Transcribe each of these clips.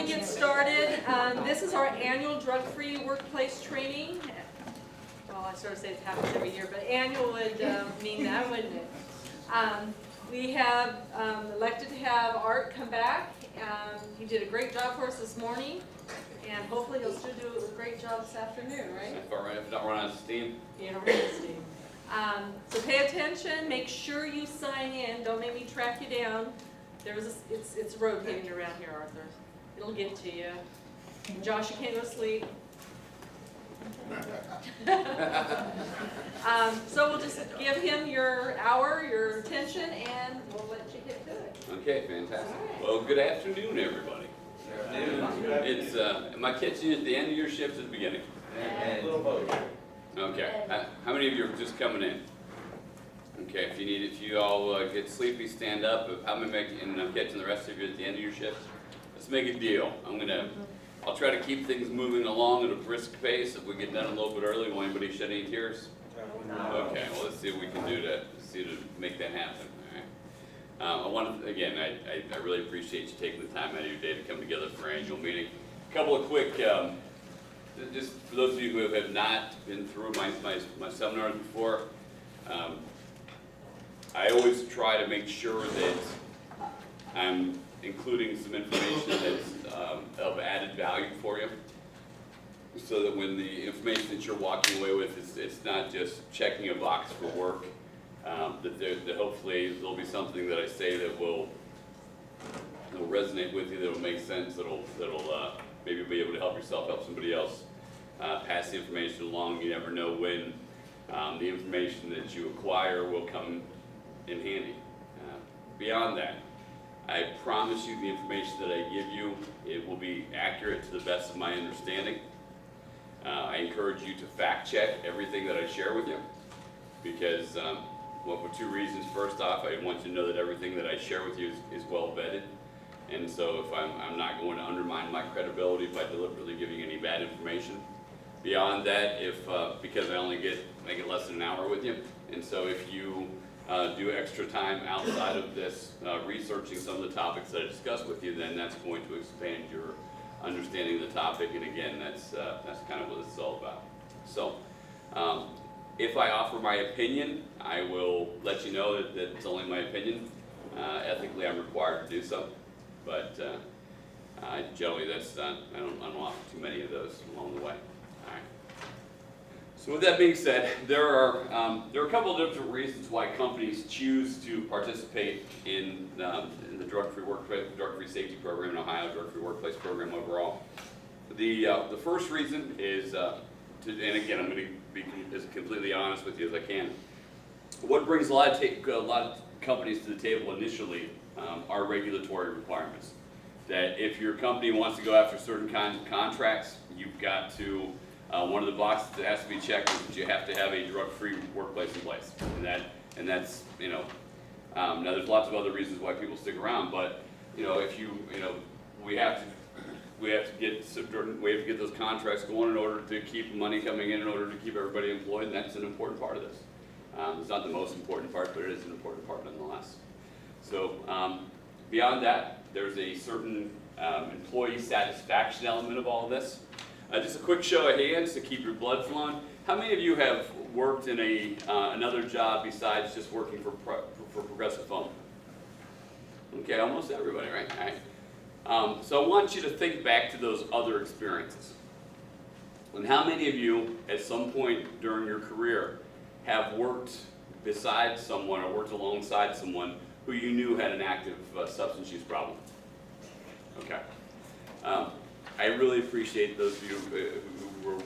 we get started, this is our annual drug-free workplace training. Well, I sort of say it happens every year, but annual would mean that, wouldn't it? We have elected to have Art come back. He did a great job for us this morning, and hopefully he'll still do a great job this afternoon, right? If I don't run out of steam. Yeah, don't run out of steam. So pay attention, make sure you sign in, don't make me track you down. It's rotating around here, Arthur. It'll get to you. Josh, you can't go to sleep. So we'll just give him your hour, your attention, and we'll let you get to it. Okay, fantastic. Well, good afternoon, everybody. It's am I catching you at the end of your shift or the beginning? A little both. Okay. How many of you are just coming in? Okay. If you all get sleepy, stand up. How many and I'm catching the rest of you at the end of your shift? Let's make a deal. I'll try to keep things moving along at a brisk pace. If we get done a little bit early, will anybody shed any tears? Okay. Well, let's see what we can do to make that happen. I really appreciate you taking the time out of your day to come together for our annual meeting. A couple of quick, just for those of you who have not been through my seminars before, I always try to make sure that I'm including some information that's of added value for you, so that when the information that you're walking away with it's not just checking a box for work. That hopefully there'll be something that I say that will resonate with you, that'll make sense, that'll maybe be able to help yourself, help somebody else, pass the information along. You never know when the information that you acquire will come in handy. Beyond that, I promise you the information that I give you, it will be accurate to the best of my understanding. I encourage you to fact check everything that I share with you, because well, for two reasons. First off, I want you to know that everything that I share with you is well vetted. And so if I'm not going to undermine my credibility by deliberately giving any bad information. Beyond that, because I only make it less than an hour with you, and so if you do extra time outside of this researching some of the topics that I discussed with you, then that's going to expand your understanding of the topic. And again, that's kind of what this is all about. So if I offer my opinion, I will let you know that it's only my opinion. Ethically, I'm required to do so, but generally I don't offer too many of those along the way. All right. So with that being said, there are a couple of different reasons why companies choose to participate in the drug-free safety program in Ohio, drug-free workplace program overall. The first reason is, and again, I'm going to be as completely honest with you as I can. What brings a lot of companies to the table initially are regulatory requirements. That if your company wants to go after certain kinds of contracts, you've got to, one of the boxes that has to be checked is that you have to have a drug-free workplace in place. And that's, now there's lots of other reasons why people stick around, but we have to get those contracts going in order to keep money coming in order to keep everybody employed, and that's an important part of this. It's not the most important part, but it is an important part nonetheless. So beyond that, there's a certain employee satisfaction element of all of this. Just a quick show of hands to keep your blood flowing. How many of you have worked in another job besides just working for Progressive Foam? Okay, almost everybody, right? All right. So I want you to think back to those other experiences. And how many of you, at some point during your career, have worked beside someone or worked alongside someone who you knew had an active substance use problem? Okay. I really appreciate those of you who were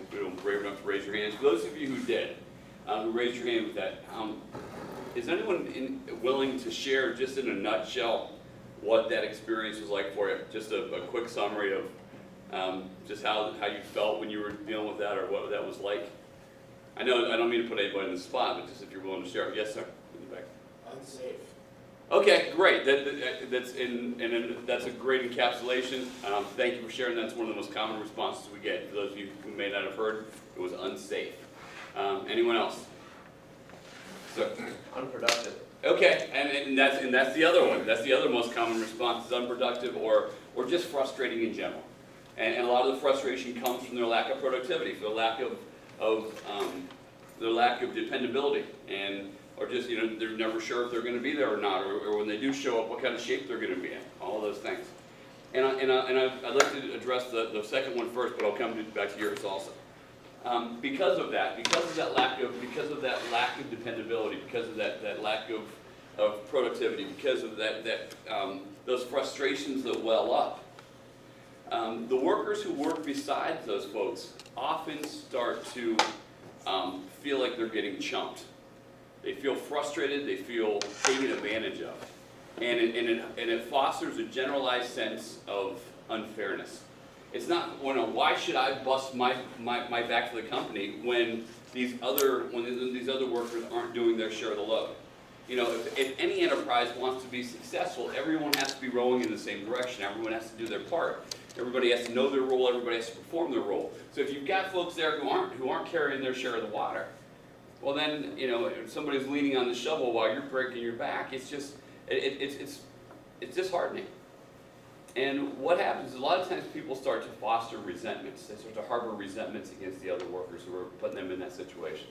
brave enough to raise your hands. For those of you who did, who raised your hand with that, is anyone willing to share just in a nutshell what that experience was like for you? Just a quick summary of just how you felt when you were dealing with that, or what that was like. I know I don't mean to put anybody in the spot, but just if you're willing to share. Yes, sir. In the back. Unsafe. Okay, great. That's a great encapsulation. Thank you for sharing. That's one of the most common responses we get. For those of you who may not have heard, it was unsafe. Anyone else? Sir. Unproductive. Okay, and that's the other one. That's the other most common response is unproductive or just frustrating in general. And a lot of the frustration comes from their lack of productivity, for their lack of dependability, or just, they're never sure if they're going to be there or not, or when they do show up, what kind of shape they're going to be in. All those things. And I'd like to address the second one first, but I'll come back to yours also. Because of that lack of dependability, because of that lack of productivity, because of those frustrations that well up, the workers who work beside those folks often start to feel like they're getting chumped. They feel frustrated, they feel taken advantage of. And it fosters a generalized sense of unfairness. It's not, why should I bust my back for the company when these other workers aren't doing their share of the load? If any enterprise wants to be successful, everyone has to be rowing in the same direction. Everyone has to do their part. Everybody has to know their role. Everybody has to perform their role. So if you've got folks there who aren't carrying their share of the water, well then, if somebody's leaning on the shovel while you're breaking your back, it's disheartening. And what happens is a lot of times people start to foster resentments. They start to harbor resentments against the other workers who are putting them in that situation.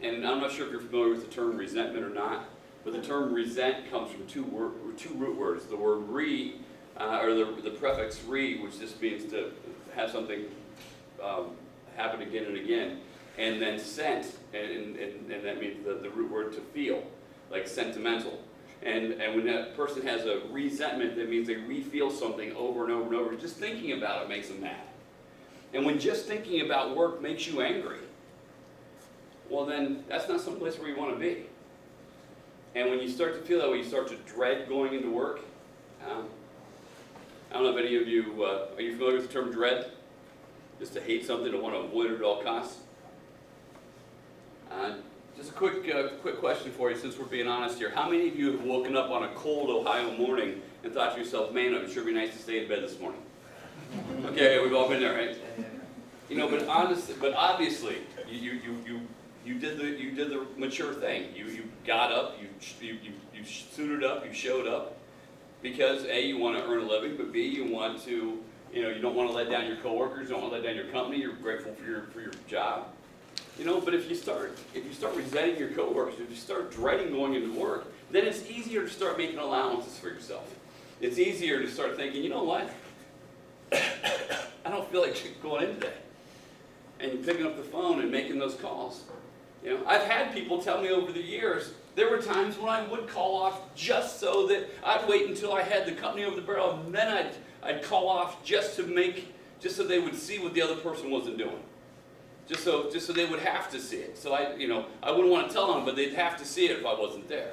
And I'm not sure if you're familiar with the term resentment or not, but the term resent comes from two root words. The word re, or the prefix re, which just means to have something happen again and again, and then sent, and that means the root word to feel, like sentimental. And when that person has a resentment, that means they re-feel something over and over and over. Just thinking about it makes them mad. And when just thinking about work makes you angry, well then, that's not someplace where you want to be. And when you start to feel that way, you start to dread going into work. I don't know if any of you, are you familiar with the term dread? Just to hate something, to want to avoid it at all costs. Just a quick question for you, since we're being honest here. How many of you have woken up on a cold Ohio morning and thought to yourself, man, it would sure be nice to stay in bed this morning? Okay, we've all been there, right? But obviously, you did the mature thing. You got up, you suited up, you showed up, because A, you want to earn a living, but B, you want to, you don't want to let down your coworkers, you don't want to let down your company. You're grateful for your job. But if you start resenting your coworkers, if you start dreading going into work, then it's easier to start making allowances for yourself. It's easier to start thinking, you know what? I don't feel like going in today. And you're picking up the phone and making those calls. I've had people tell me over the years, there were times when I would call off just so that I'd wait until I had the company over the barrel, and then I'd call off just so they would see what the other person wasn't doing. Just so they would have to see it. So I wouldn't want to tell them, but they'd have to see it if I wasn't there.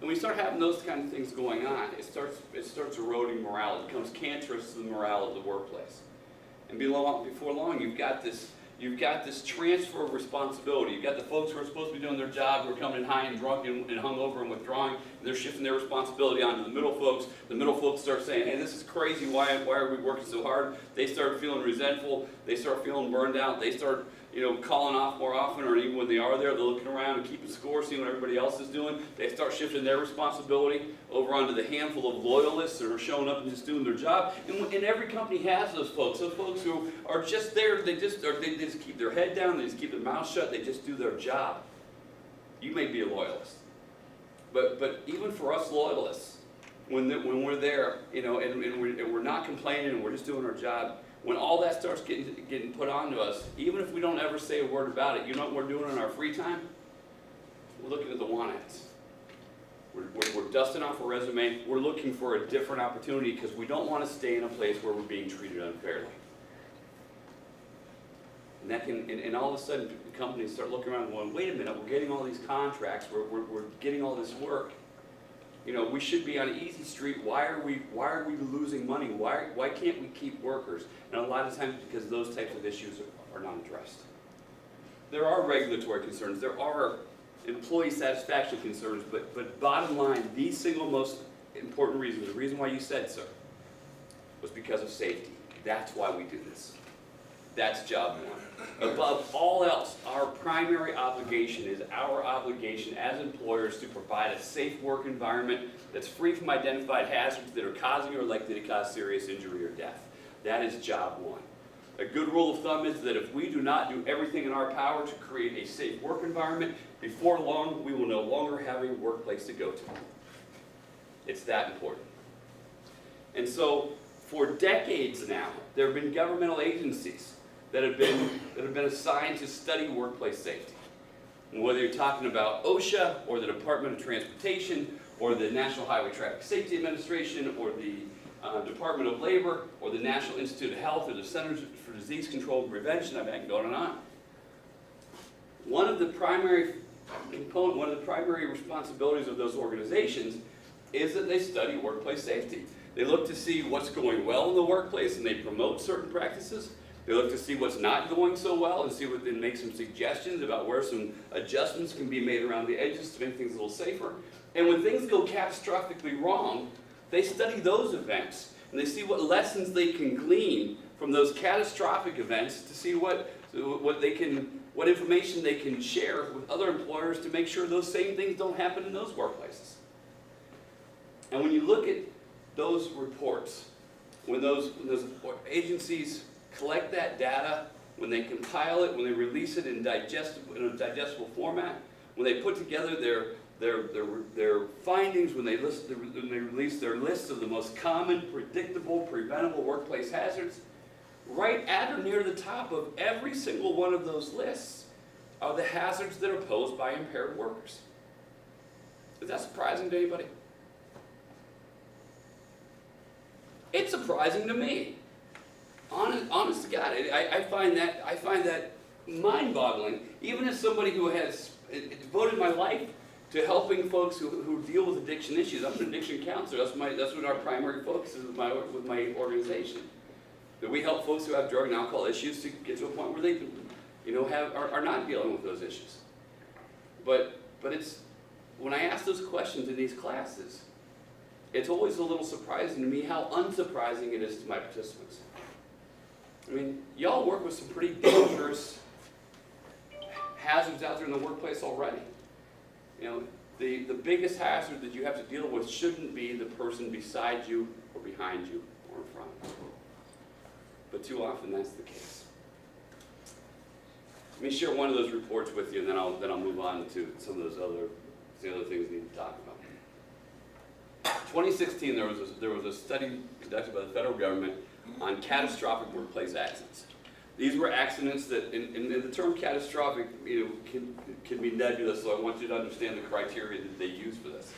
And when you start having those kind of things going on, it starts eroding morale. It becomes cancerous to the morale of the workplace. And before long, you've got this transfer of responsibility. You've got the folks who are supposed to be doing their job, who are coming in high and drunk and hungover and withdrawing, and they're shifting their responsibility onto the middle folks. The middle folks start saying, hey, this is crazy, why are we working so hard? They start feeling resentful, they start feeling burned out, they start calling off more often, or even when they are there, they're looking around and keeping score, seeing what everybody else is doing. They start shifting their responsibility over onto the handful of loyalists that are showing up and just doing their job. And every company has those folks who are just there, they just keep their head down, they just keep their mouth shut, they just do their job. You may be a loyalist. But even for us loyalists, when we're there, and we're not complaining and we're just doing our job, when all that starts getting put onto us, even if we don't ever say a word about it, you know what we're doing in our free time? We're looking at the want ads. We're dusting off a resume. We're looking for a different opportunity because we don't want to stay in a place where we're being treated unfairly. And all of a sudden, companies start looking around and going, wait a minute, we're getting all these contracts, we're getting all this work. We should be on Easy Street. Why are we losing money? Why can't we keep workers? And a lot of times because those types of issues are not addressed. There are regulatory concerns. There are employee satisfaction concerns. But bottom line, the single most important reason, the reason why you said so, was because of safety. That's why we do this. That's job one. Above all else, our primary obligation is our obligation as employers to provide a safe work environment that's free from identified hazards that are causing or likely to cause serious injury or death. That is job one. A good rule of thumb is that if we do not do everything in our power to create a safe work environment, before long we will no longer have a workplace to go to. It's that important. And so, for decades now, there have been governmental agencies that have been assigned to study workplace safety. And whether you're talking about OSHA, or the Department of Transportation, or the National Highway Traffic Safety Administration, or the Department of Labor, or the National Institute of Health, or the Centers for Disease Control and Prevention, I can go on and on. One of the primary responsibilities of those organizations is that they study workplace safety. They look to see what's going well in the workplace and they promote certain practices. They look to see what's not going so well and make some suggestions about where some adjustments can be made around the edges to make things a little safer. And when things go catastrophically wrong, they study those events and they see what lessons they can glean from those catastrophic events to see what information they can share with other employers to make sure those same things don't happen in those workplaces. And when you look at those reports, when those agencies collect that data, when they compile it, when they release it in a digestible format, when they put together their findings, when they release their lists of the most common, predictable, preventable workplace hazards, right at or near the top of every single one of those lists are the hazards that are posed by impaired workers. Is that surprising to anybody? It's surprising to me. Honest to God, I find that mind-boggling. Even as somebody who has devoted my life to helping folks who deal with addiction issues. I'm an addiction counselor. That's what our primary focus is with my organization. That we help folks who have drug and alcohol issues to get to a point where they, are not dealing with those issues. But it's when I ask those questions in these classes, it's always a little surprising to me how unsurprising it is to my participants. I mean, y'all work with some pretty dangerous hazards out there in the workplace already. The biggest hazard that you have to deal with shouldn't be the person beside you or behind you or in front of you. But too often that's the case. Let me share one of those reports with you, and then I'll move on to some of those other things we need to talk about. 2016, there was a study conducted by the federal government on catastrophic workplace accidents. These were accidents that, in the term catastrophic, can be nebulous. So I want you to understand the criteria that they use for this.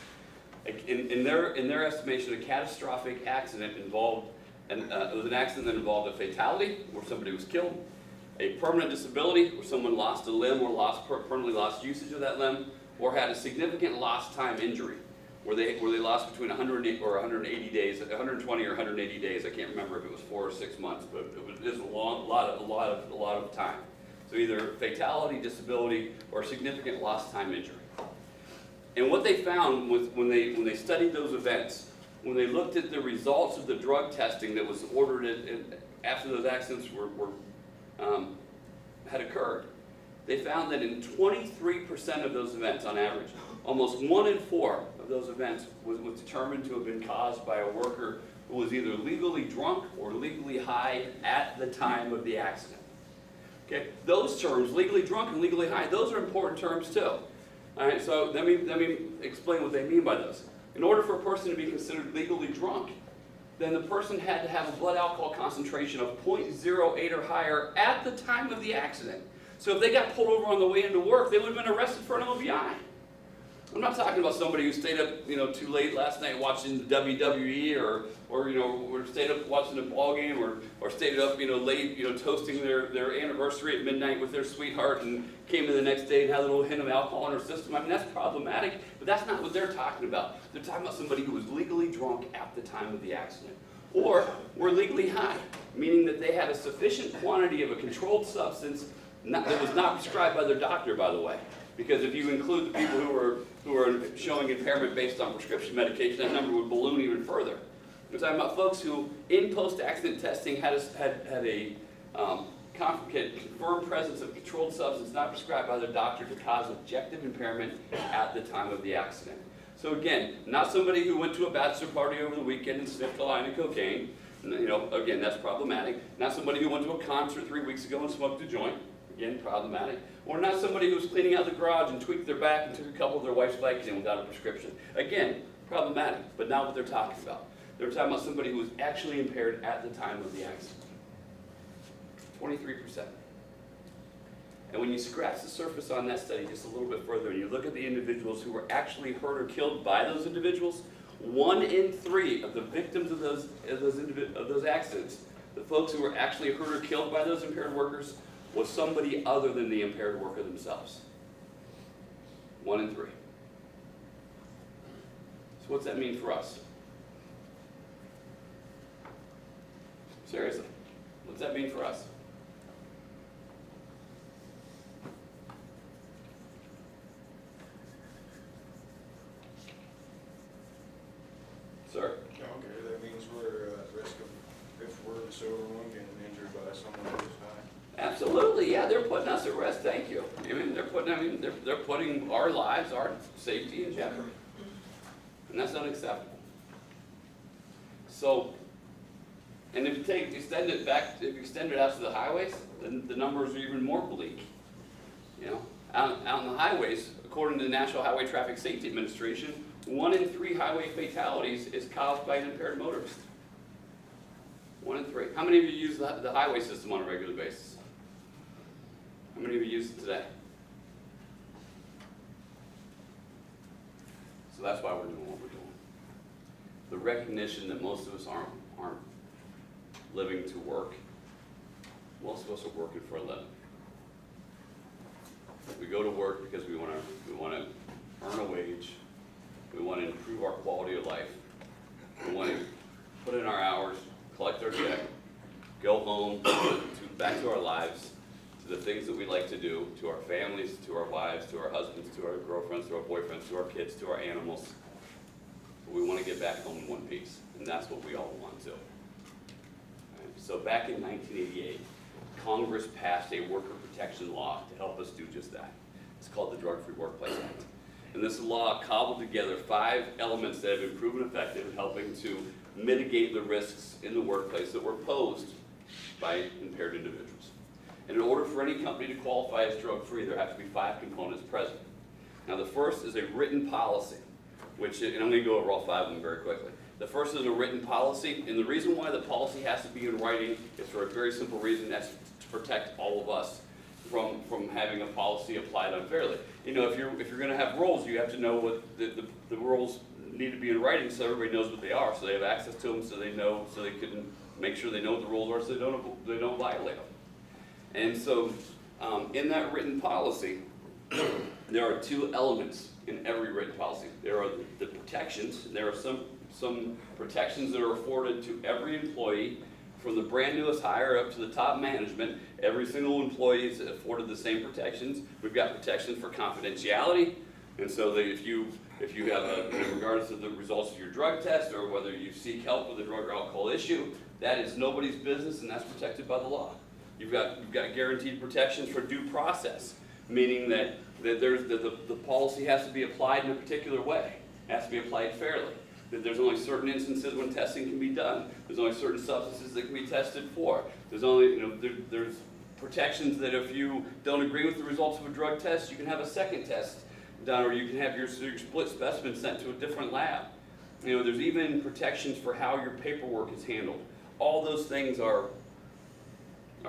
In their estimation, a catastrophic accident was an accident that involved a fatality, where somebody was killed, a permanent disability, where someone lost a limb or permanently lost usage of that limb, or had a significant lost time injury, where they lost between 120 or 180 days. I can't remember if it was 4 or 6 months, but it was a lot of time. So either fatality, disability, or significant lost time injury. And what they found was when they studied those events, when they looked at the results of the drug testing that was ordered after those accidents had occurred, they found that in 23% of those events, on average, almost 1 in 4 of those events was determined to have been caused by a worker who was either legally drunk or legally high at the time of the accident. Okay, those terms, legally drunk and legally high, those are important terms too. All right, so let me explain what they mean by those. In order for a person to be considered legally drunk, then the person had to have a blood alcohol concentration of 0.08 or higher at the time of the accident. So if they got pulled over on the way into work, they would have been arrested for an OVI. I'm not talking about somebody who stayed up, too late last night watching the WWE or stayed up watching a ball game or stayed up, late, toasting their anniversary at midnight with their sweetheart and came in the next day and had a little hint of alcohol in her system. I mean, that's problematic, but that's not what they're talking about. They're talking about somebody who was legally drunk at the time of the accident. Or were legally high, meaning that they had a sufficient quantity of a controlled substance that was not prescribed by their doctor, by the way. Because if you include the people who are showing impairment based on prescription medication, that number would balloon even further. We're talking about folks who, in post-accident testing, had a kind confirm presence of controlled substance not prescribed by their doctor to cause objective impairment at the time of the accident. So again, not somebody who went to a bachelor party over the weekend and sniffed a line of cocaine. You know, again, that's problematic. Not somebody who went to a concert 3 weeks ago and smoked a joint. Again, problematic. Or not somebody who was cleaning out the garage and tweaked their back and took a couple of their wife's Vicodin without a prescription. Again, problematic, but not what they're talking about. They're talking about somebody who was actually impaired at the time of the accident. 23%. And when you scratch the surface on that study just a little bit further and you look at the individuals who were actually hurt or killed by those individuals, 1 in 3 of the victims of those accidents, the folks who were actually hurt or killed by those impaired workers, was somebody other than the impaired worker themselves. 1 in 3. So what's that mean for us? Seriously, what's that mean for us? Sir? Okay, that means we're at risk of, if we're the sober one, getting injured by someone who's high. Absolutely, yeah, they're putting us at risk, thank you. I mean, they're putting our lives, our safety in jeopardy. And that's unacceptable. So, and if you extend it out to the highways, then the numbers are even more bleak. You know, out on the highways, according to the National Highway Traffic Safety Administration, 1 in 3 highway fatalities is caused by an impaired motorist. 1 in 3. How many of you use the highway system on a regular basis? How many of you use it today? So that's why we're doing what we're doing. The recognition that most of us aren't living to work. Most of us are working for a living. We go to work because we want to earn a wage. We want to improve our quality of life. We want to put in our hours, collect our check, go home, back to our lives, to the things that we like to do, to our families, to our wives, to our husbands, to our girlfriends, to our boyfriends, to our kids, to our animals. But we want to get back home in one piece, and that's what we all want to. So back in 1988, Congress passed a worker protection law to help us do just that. It's called the Drug-Free Workplace Act. And this law cobbled together 5 elements that have been proven effective in helping to mitigate the risks in the workplace that were posed by impaired individuals. And in order for any company to qualify as drug-free, there have to be 5 components present. Now the first is a written policy, which, and I'm going to go over all 5 of them very quickly. The first is a written policy, and the reason why the policy has to be in writing is for a very simple reason. That's to protect all of us from having a policy applied unfairly. You know, if you're going to have rules, you have to know what the rules need to be in writing so everybody knows what they are, so they have access to them, so they know, so they can make sure they know what the rules are, so they don't violate them. And so, in that written policy, there are 2 elements in every written policy. There are the protections. There are some protections that are afforded to every employee, from the brand newest hire up to the top management. Every single employee is afforded the same protections. We've got protections for confidentiality, and so that if you have in regards to the results of your drug test or whether you seek help with a drug or alcohol issue, that is nobody's business, and that's protected by the law. You've got guaranteed protections for due process, meaning that the policy has to be applied in a particular way. It has to be applied fairly. That there's only certain instances when testing can be done. There's only certain substances that can be tested for. There's only, there's protections that if you don't agree with the results of a drug test, you can have a second test done, or you can have your split specimen sent to a different lab. There's even protections for how your paperwork is handled. All those things are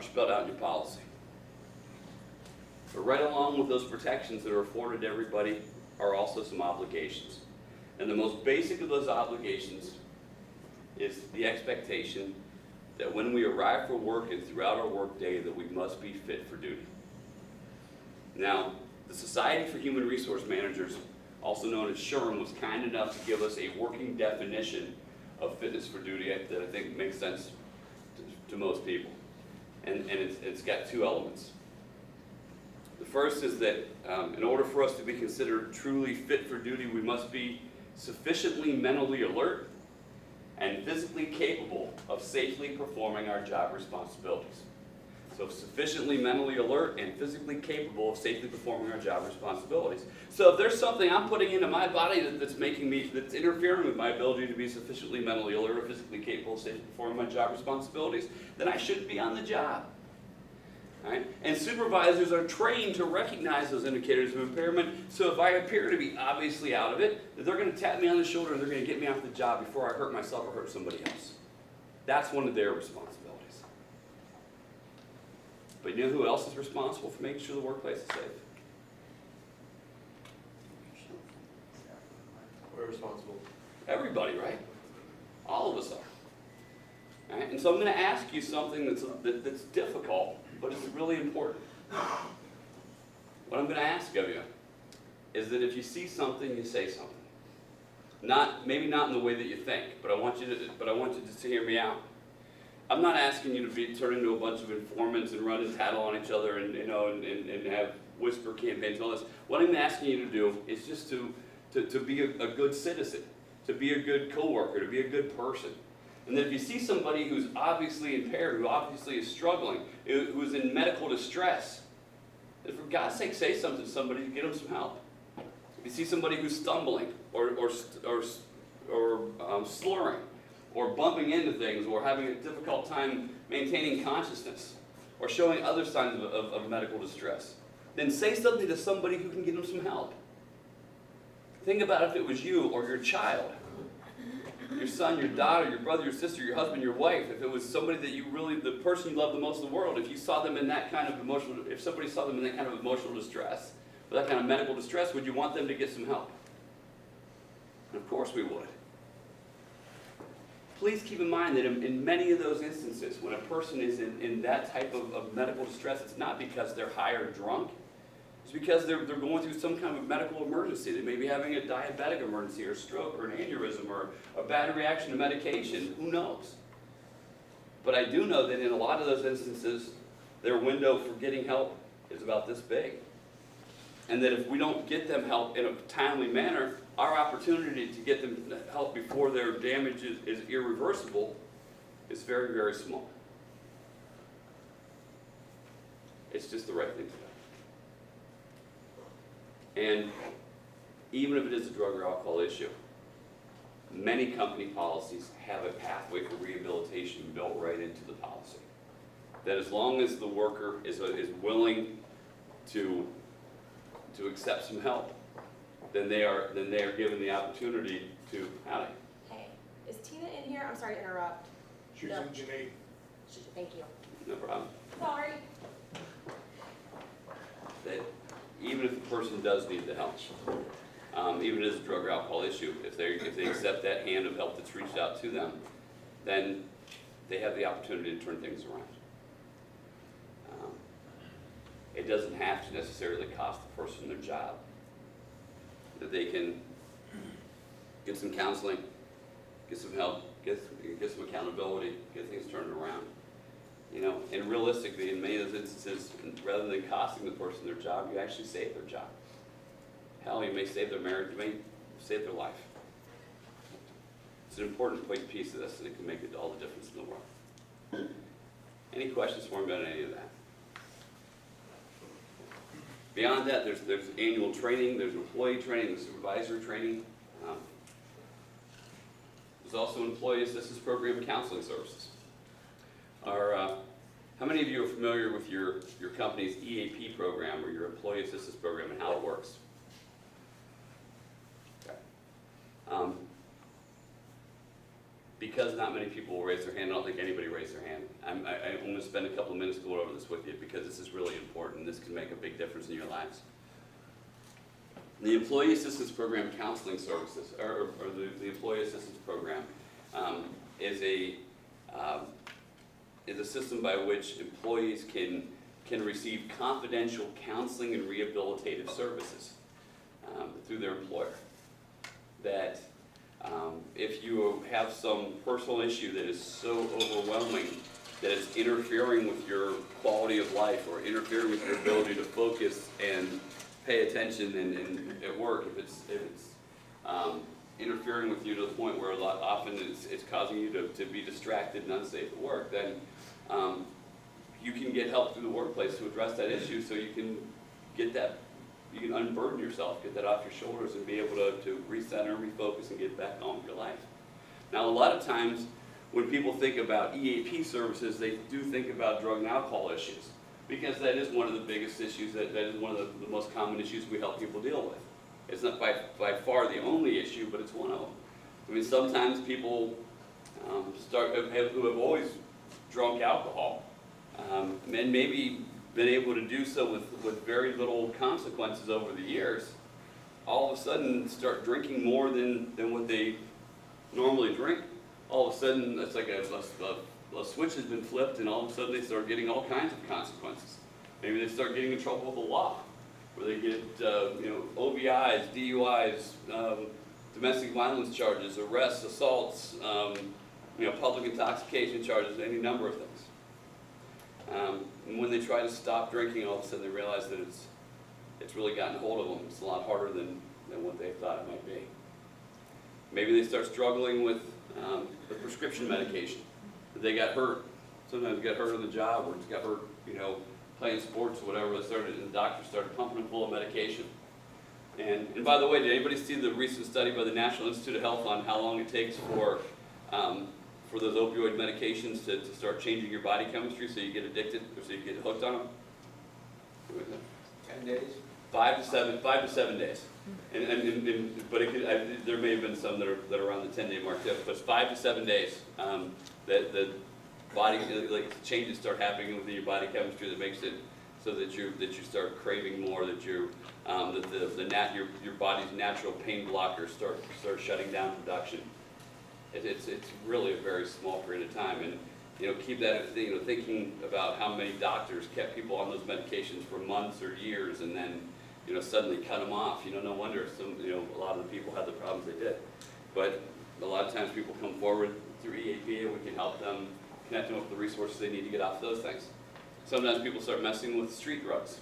spelled out in your policy. But right along with those protections that are afforded to everybody are also some obligations. And the most basic of those obligations is the expectation that when we arrive for work and throughout our work day that we must be fit for duty. Now, the Society for Human Resource Managers, also known as SHRM, was kind enough to give us a working definition of fitness for duty that I think makes sense to most people. And it's got 2 elements. The first is that in order for us to be considered truly fit for duty, we must be sufficiently mentally alert and physically capable of safely performing our job responsibilities. So sufficiently mentally alert and physically capable of safely performing our job responsibilities. So if there's something I'm putting into my body that's interfering with my ability to be sufficiently mentally alert or physically capable of safely performing my job responsibilities, then I shouldn't be on the job. Right? And supervisors are trained to recognize those indicators of impairment, so if I appear to be obviously out of it, that they're going to tap me on the shoulder and they're going to get me off the job before I hurt myself or hurt somebody else. That's one of their responsibilities. But you know who else is responsible for making sure the workplace is safe? We're responsible. Everybody, right? All of us are. Right? And so I'm going to ask you something that's difficult, but it's really important. What I'm going to ask of you is that if you see something, you say something. Maybe not in the way that you think, but I want you to hear me out. I'm not asking you to turn into a bunch of informants and run and tattle on each other and have whisper campaigns and all this. What I'm asking you to do is just to be a good citizen, to be a good coworker, to be a good person. And that if you see somebody who's obviously impaired, who obviously is struggling, who's in medical distress, that for God's sake, say something to somebody to get them some help. If you see somebody who's stumbling or slurring, or bumping into things, or having a difficult time maintaining consciousness, or showing other signs of medical distress, then say something to somebody who can give them some help. Think about if it was you or your child, your son, your daughter, your brother, your sister, your husband, your wife, if it was somebody that you really, the person you love the most in the world, if you saw them in that kind of emotional, if somebody saw them in that kind of emotional distress, or that kind of medical distress, would you want them to get some help? And of course we would. Please keep in mind that in many of those instances, when a person is in that type of medical distress, it's not because they're high or drunk. It's because they're going through some kind of medical emergency. They may be having a diabetic emergency, or a stroke, or an aneurysm, or a bad reaction to medication. Who knows? But I do know that in a lot of those instances, their window for getting help is about this big. And that if we don't get them help in a timely manner, our opportunity to get them help before their damage is irreversible is very, very small. It's just the right thing to do. And even if it is a drug or alcohol issue, many company policies have a pathway for rehabilitation built right into the policy. That as long as the worker is willing to accept some help, then they are given the opportunity to. Howdy. Hey, is Tina in here? I'm sorry to interrupt. She's No. in Janine. Thank you. No problem. Sorry. That even if the person does need the help, even if it's a drug or alcohol issue, if they accept that hand of help that's reached out to them, then they have the opportunity to turn things around. It doesn't have to necessarily cost the person their job. That they can get some counseling, get some help, get some accountability, get things turned around. And realistically, in many of those instances, rather than costing the person their job, you actually save their job. Hell, you may save their marriage, you may save their life. It's an important piece of this, and it can make all the difference in the world. Any questions for me about any of that? Beyond that, there's annual training, there's employee training, there's supervisor training. There's also employee assistance program counseling services. How many of you are familiar with your company's EAP program, or your employee assistance program, and how it works? Okay. Because not many people will raise their hand, I don't think anybody raised their hand. I'm going to spend a couple of minutes going over this with you because this is really important. This can make a big difference in your lives. The Employee Assistance Program Counseling Services, or the Employee Assistance Program, is a system by which employees can receive confidential counseling and rehabilitative services through their employer. That if you have some personal issue that is so overwhelming that it's interfering with your quality of life, or interfering with your ability to focus and pay attention and at work, if it's interfering with you to the point where often it's causing you to be distracted and unsafe at work, then you can get help through the workplace to address that issue so you can get that, you can unburden yourself, get that off your shoulders and be able to recenter, refocus, and get back on with your life. Now, a lot of times when people think about EAP services, they do think about drug and alcohol issues, because that is one of the biggest issues, that is one of the most common issues we help people deal with. It's not by far the only issue, but it's one of them. I mean, sometimes people who have always drunk alcohol, and maybe been able to do so with very little consequences over the years, all of a sudden start drinking more than what they normally drink. All of a sudden, it's like a switch has been flipped, and all of a sudden they start getting all kinds of consequences. Maybe they start getting in trouble with the law, where they get OVIs, DUIs, domestic violence charges, arrests, assaults, public intoxication charges, any number of things. And when they try to stop drinking, all of a sudden they realize that it's really gotten a hold of them. It's a lot harder than what they thought it might be. Maybe they start struggling with the prescription medication. They got hurt. Sometimes they got hurt on the job, or just got hurt, playing sports or whatever. And the doctor started pumping them full of medication. And by the way, did anybody see the recent study by the National Institute of Health on how long it takes for those opioid medications to start changing your body chemistry so you get addicted, or so you get hooked on them? 10 days? 5 to 7 days. But there may have been some that are around the 10-day mark too. But it's 5 to 7 days that the body, like, changes start happening within your body chemistry that makes it so that you start craving more, that your body's natural pain blockers start shutting down production. It's really a very small period of time, and keep that thinking about how many doctors kept people on those medications for months or years, and then suddenly cut them off. No wonder a lot of the people had the problems they did. But a lot of times people come forward through EAP, and we can help them, connect them with the resources they need to get off those things. Sometimes people start messing with street drugs.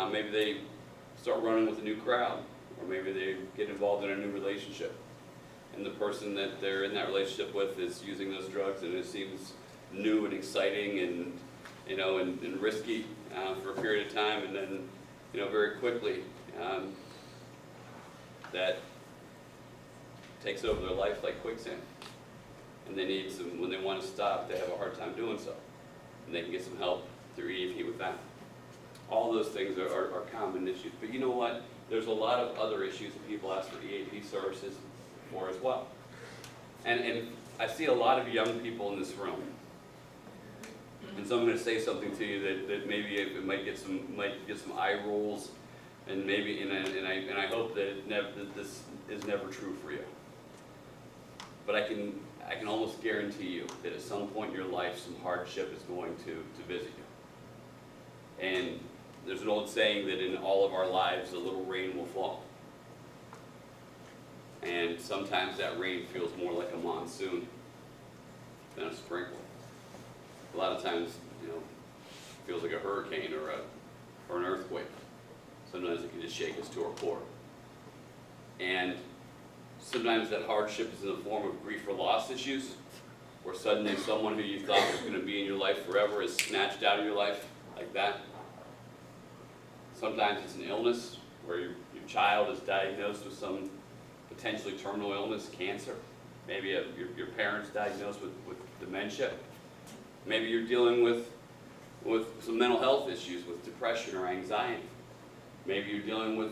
Maybe they start running with a new crowd, or maybe they get involved in a new relationship, and the person that they're in that relationship with is using those drugs, and it seems new and exciting and and risky for a period of time, and then very quickly that takes over their life like quicksand, and they need when they want to stop, they have a hard time doing so, and they can get some help through EAP with that. All those things are common issues, but you know what? There's a lot of other issues that people ask for EAP services for as well. And I see a lot of young people in this room. And so I'm going to say something to you that maybe it might get some eye rolls, and maybe and I hope that this is never true for you. But I can almost guarantee you that at some point in your life, some hardship is going to visit you. And there's an old saying that in all of our lives, a little rain will fall. And sometimes that rain feels more like a monsoon than a sprinkle. A lot of times, it feels like a hurricane or an earthquake. Sometimes it can just shake us to our core. And sometimes that hardship is in the form of grief or loss issues, where suddenly someone who you thought was going to be in your life forever is snatched out of your life like that. Sometimes it's an illness, where your child is diagnosed with some potentially terminal illness, cancer. Maybe your parents diagnosed with dementia. Maybe you're dealing with some mental health issues, with depression or anxiety. Maybe you're dealing with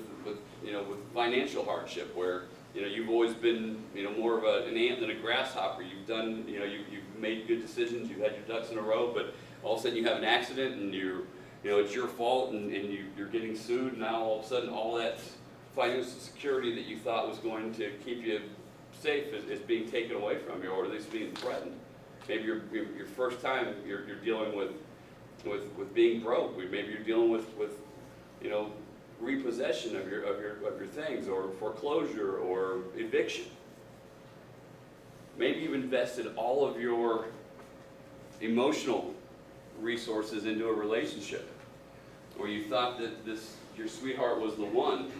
financial hardship, where you've always been more of an ant than a grasshopper. You've done you've made good decisions. You've had your ducks in a row, but all of a sudden you have an accident, and it's your fault, and you're getting sued. And now all of a sudden all that financial security that you thought was going to keep you safe is being taken away from you, or at least being threatened. Maybe your first time you're dealing with being broke. Maybe you're dealing with repossession of your things, or foreclosure, or eviction. Maybe you've invested all of your emotional resources into a relationship, where you thought that your sweetheart was the one,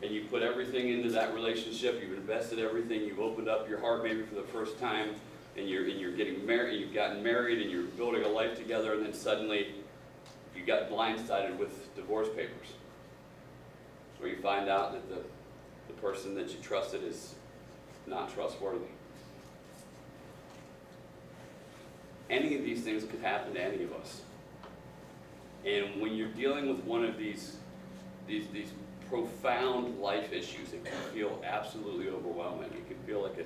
and you put everything into that relationship. You've invested everything. You've opened up your heart maybe for the first time, and you're getting married, you've gotten married, and you're building a life together, and then suddenly you got blindsided with divorce papers, where you find out that the person that you trusted is not trustworthy. Any of these things could happen to any of us. And when you're dealing with one of these profound life issues, it can feel absolutely overwhelming. It can feel like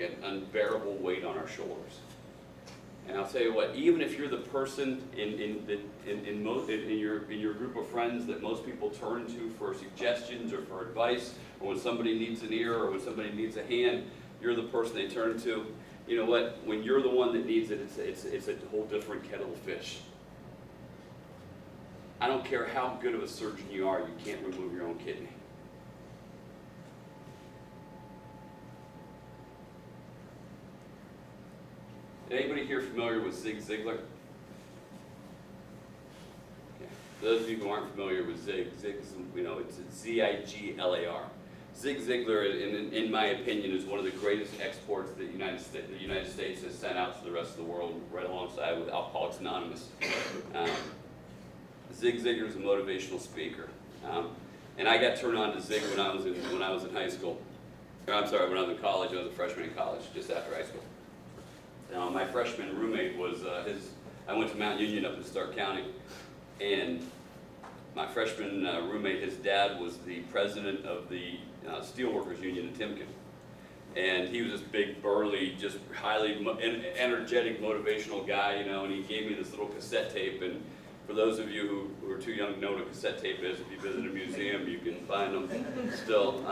an unbearable weight on our shoulders. And I'll tell you what, even if you're the person in your group of friends that most people turn to for suggestions or for advice, or when somebody needs an ear or when somebody needs a hand, you're the person they turn to. You know what? When you're the one that needs it, it's a whole different kettle of fish. I don't care how good of a surgeon you are, you can't remove your own kidney. Anybody here familiar with Zig Ziglar? Okay. Those of you who aren't familiar with Zig's, it's Z-I-G-L-A-R. Zig Ziglar, in my opinion, is one of the greatest exports that the United States has sent out to the rest of the world, right alongside with Alcoholics Anonymous. Zig Ziglar is a motivational speaker, and I got turned on to Zig when I was in high school. When I was in college. I was a freshman in college, just after high school. My freshman roommate was I went to Mount Union up in Stark County, and my freshman roommate, his dad was the president of the Steelworkers Union in Timken. And he was this big, burly, just highly energetic, motivational guy, and he gave me this little cassette tape. And for those of you who are too young to know what a cassette tape is, if you visit a museum, you can find them still.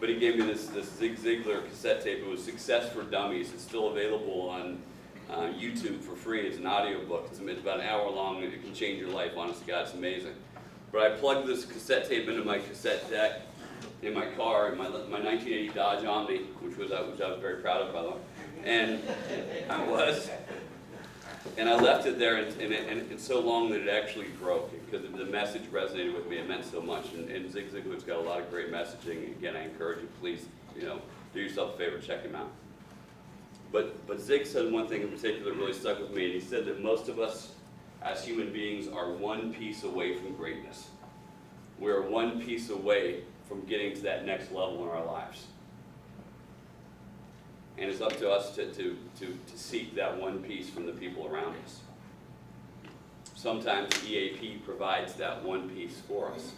But he gave me this Zig Ziglar cassette tape. It was Success for Dummies. It's still available on YouTube for free. It's an audio book. It's about an hour long, and it can change your life. Honest to God, it's amazing. But I plugged this cassette tape into my cassette deck in my car, in my 1980 Dodge Omni, which I was very proud of, by the way. And I left it there, and it's so long that it actually broke, because the message resonated with me. It meant so much. And Zig Ziglar's got a lot of great messaging. Again, I encourage you, please, do yourself a favor, check him out. But Zig said one thing in particular that really stuck with me, and he said that most of us as human beings are one piece away from greatness. We're one piece away from getting to that next level in our lives. And it's up to us to seek that one piece from the people around us. Sometimes EAP provides that one piece for us.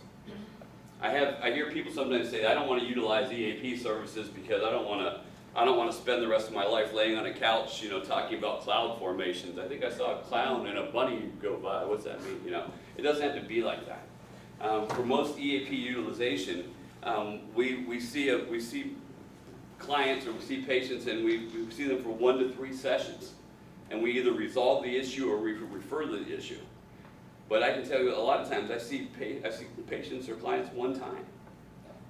I hear people sometimes say, I don't want to utilize EAP services because I don't want to spend the rest of my life laying on a couch, talking about cloud formations. I think I saw a clown and a bunny go by. What's that mean? It doesn't have to be like that. For most EAP utilization, we see clients or we see patients, and we see them for 1 to 3 sessions, and we either resolve the issue or we refer to the issue. But I can tell you, a lot of times I see patients or clients one time.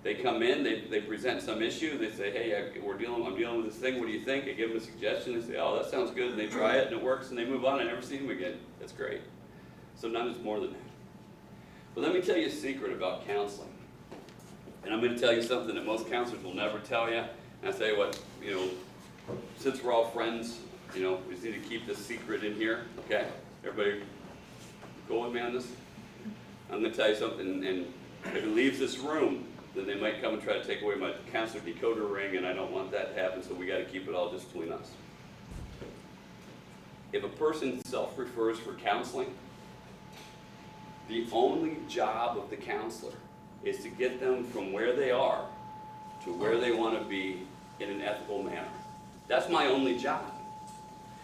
They come in, they present some issue, they say, hey, I'm dealing with this thing, what do you think? I give them a suggestion, they say, oh, that sounds good, and they try it and it works, and they move on. I never see them again. That's great. Sometimes it's more than that. But let me tell you a secret about counseling. And I'm going to tell you something that most counselors will never tell you. And I tell you what, since we're all friends, we just need to keep this secret in here, okay? Everybody go with me on this? I'm going to tell you something, and if it leaves this room, then they might come and try to take away my counselor decoder ring, and I don't want that to happen, so we got to keep it all just between us. If a person self-refers for counseling, the only job of the counselor is to get them from where they are to where they want to be in an ethical manner. That's my only job,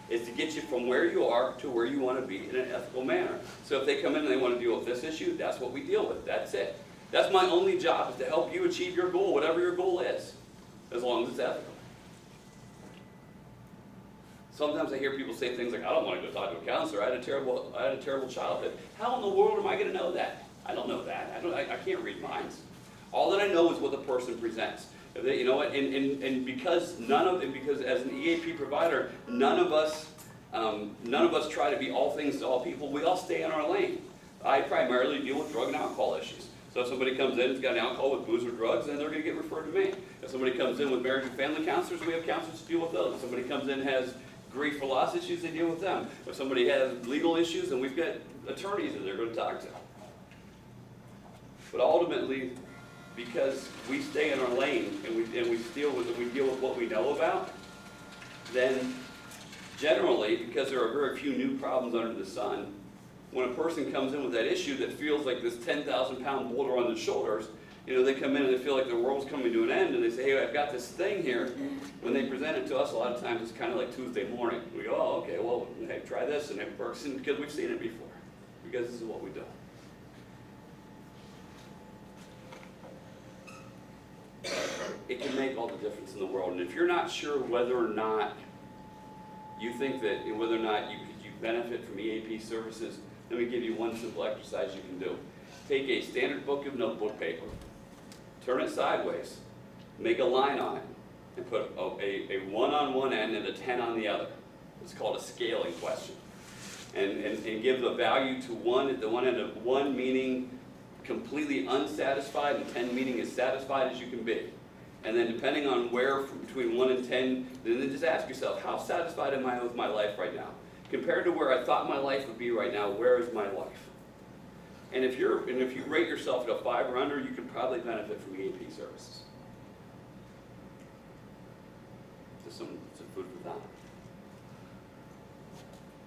is to get you from where you are to where you want to be in an ethical manner. So if they come in and they want to deal with this issue, that's what we deal with. That's it. That's my only job, is to help you achieve your goal, whatever your goal is, as long as it's ethical. Sometimes I hear people say things like, I don't want to go talk to a counselor. I had a terrible childhood. How in the world am I going to know that? I don't know that. I can't read minds. All that I know is what the person presents. You know what? And because as an EAP provider, none of us try to be all things to all people. We all stay in our lane. I primarily deal with drug and alcohol issues. So if somebody comes in, it's got an alcohol with booze or drugs, then they're gonna get referred to me. If somebody comes in with marriage and family counselors, we have counselors to deal with those. If somebody comes in and has grief or loss issues, they deal with them. If somebody has legal issues, then we've got attorneys that they're gonna talk to. But ultimately, because we stay in our lane and we deal with what we know about, then generally, because there are very few new problems under the sun, when a person comes in with that issue that feels like this 10,000-pound boulder on their shoulders, they come in and they feel like their world's coming to an end, and they say, hey, I've got this thing here. When they present it to us, a lot of times it's kind of like Tuesday morning. We go, oh, okay, well, hey, try this, and it works, and because we've seen it before, because this is what we do. It can make all the difference in the world, and if you're not sure whether or not you think that, whether or not you benefit from EAP services, let me give you one simple exercise you can do. Take a standard book of notebook paper, turn it sideways, make a line on it, and put a 1 on one end and a 10 on the other. It's called a scaling question. And give the value to 1 at the one end of 1 meaning completely unsatisfied and 10 meaning as satisfied as you can be. And then depending on where between 1 and 10, then just ask yourself, how satisfied am I with my life right now? Compared to where I thought my life would be right now, where is my life? And if you rate yourself at a 5 or under, you could probably benefit from EAP services. Just some food for thought.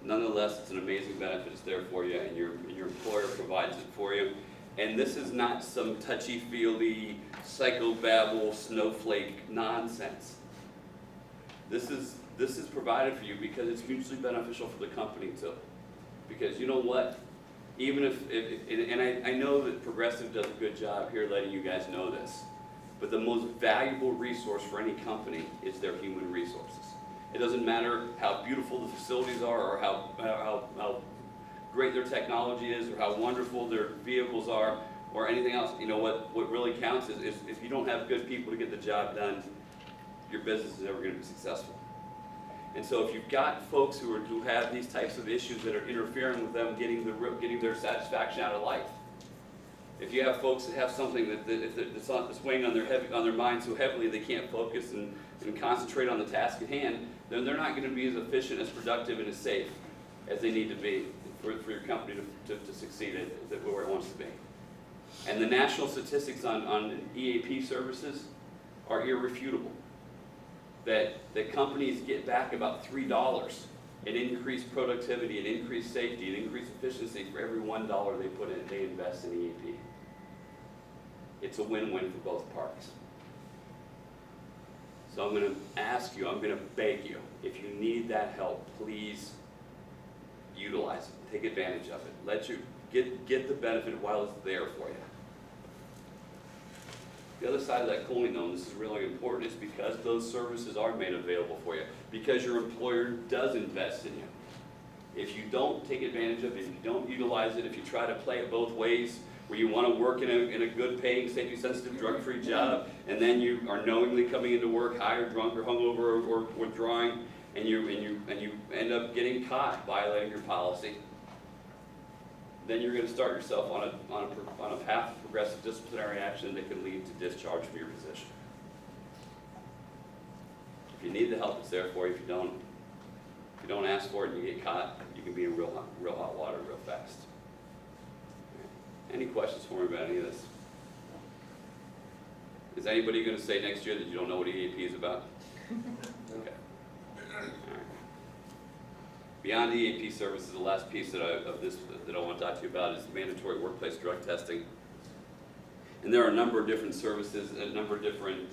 Nonetheless, it's an amazing benefit. It's there for you, and your employer provides it for you. And this is not some touchy-feely, psychobabble, snowflake nonsense. This is provided for you because it's mutually beneficial for the company too. Because you know what? Even I know that Progressive does a good job here letting you guys know this, but the most valuable resource for any company is their human resources. It doesn't matter how beautiful the facilities are or how great their technology is or how wonderful their vehicles are or anything else. You know what really counts is if you don't have good people to get the job done, your business is never going to be successful. And so if you've got folks who have these types of issues that are interfering with them getting their satisfaction out of life, if you have folks that have something that's weighing on their mind so heavily they can't focus and concentrate on the task at hand, then they're not going to be as efficient, as productive, and as safe as they need to be for your company to succeed at where it wants to be. And the national statistics on EAP services are irrefutable. That companies get back about $3 in increased productivity and increased safety and increased efficiency for every $1 they invest in EAP. It's a win-win for both parties. So I'm going to ask you, I'm going to beg you, if you need that help, please utilize it. Take advantage of it. Let you get the benefit while it's there for you. The other side of that coin, though, and this is really important, is because those services are made available for you, because your employer does invest in you. If you don't take advantage of it, if you don't utilize it, if you try to play it both ways, where you want to work in a good paying, safety-sensitive, drug-free job, and then you are knowingly coming into work high or drunk or hungover or withdrawing, and you end up getting caught violating your policy, then you're going to start yourself on a path of progressive disciplinary action that can lead to discharge from your position. If you need the help, it's there for you. If you don't ask for it and you get caught, you can be in real hot water real fast. Any questions for me about any of this? Is anybody going to say next year that you don't know what EAP is about? Okay. All right. Beyond EAP services, the last piece that I want to talk to you about is mandatory workplace drug testing. And there are a number of different services, a number of different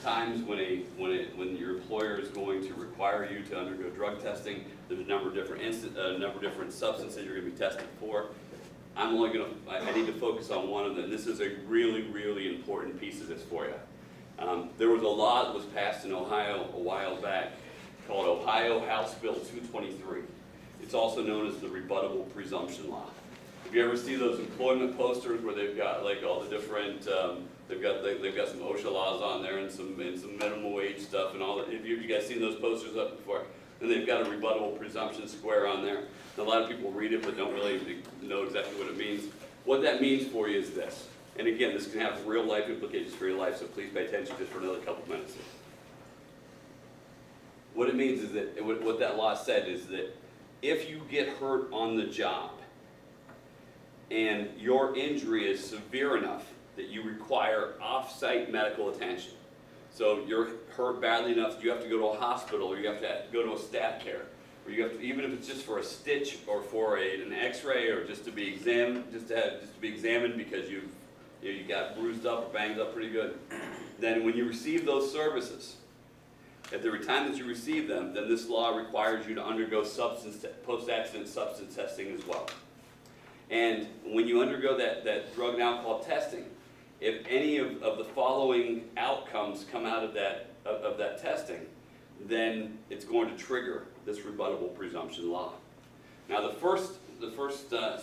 times when your employer is going to require you to undergo drug testing. There's a number of different substances you're going to be tested for. I need to focus on one of them. This is a really, really important piece of this for you. There was a law that was passed in Ohio a while back called Ohio House Bill 223. It's also known as the rebuttable presumption law. If you ever see those employment posters where they've got like all the different, they've got some OSHA laws on there and some minimum wage stuff and all that. Have you guys seen those posters up before? And they've got a rebuttable presumption square on there. And a lot of people read it but don't really know exactly what it means. What that means for you is this. And again, this can have real life implications for your life, so please pay attention just for another couple minutes. What it means is that, what that law said is that if you get hurt on the job and your injury is severe enough that you require off-site medical attention, so you're hurt badly enough that you have to go to a hospital, or you have to go to a stat care, or you have to, even if it's just for a stitch or for an X-ray, or just to be examined, just to be examined because you got bruised up or banged up pretty good, then when you receive those services, at the time that you receive them, then this law requires you to undergo post-accident substance testing as well. And when you undergo that drug and alcohol testing, if any of the following outcomes come out of that testing, then it's going to trigger this rebuttable presumption law. Now the first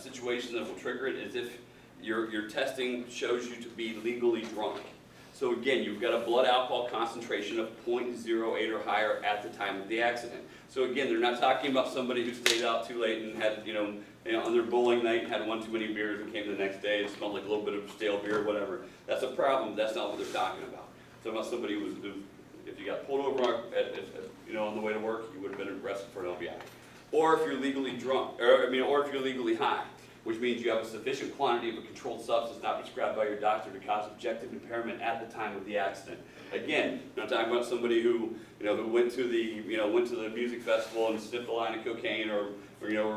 situation that will trigger it is if your testing shows you to be legally drunk. So again, you've got a blood alcohol concentration of 0.08 or higher at the time of the accident. So again, they're not talking about somebody who stayed out too late and had, on their bowling night, had one too many beers and came the next day and smelled like a little bit of stale beer or whatever. That's a problem. That's not what they're talking about. They're talking about somebody who if you got pulled over on the way to work, you would have been arrested for an LBI. Or if you're legally drunk, or if you're legally high, which means you have a sufficient quantity of a controlled substance not prescribed by your doctor to cause objective impairment at the time of the accident. Again, I'm not talking about somebody who went to the music festival and sniffed a line of cocaine, or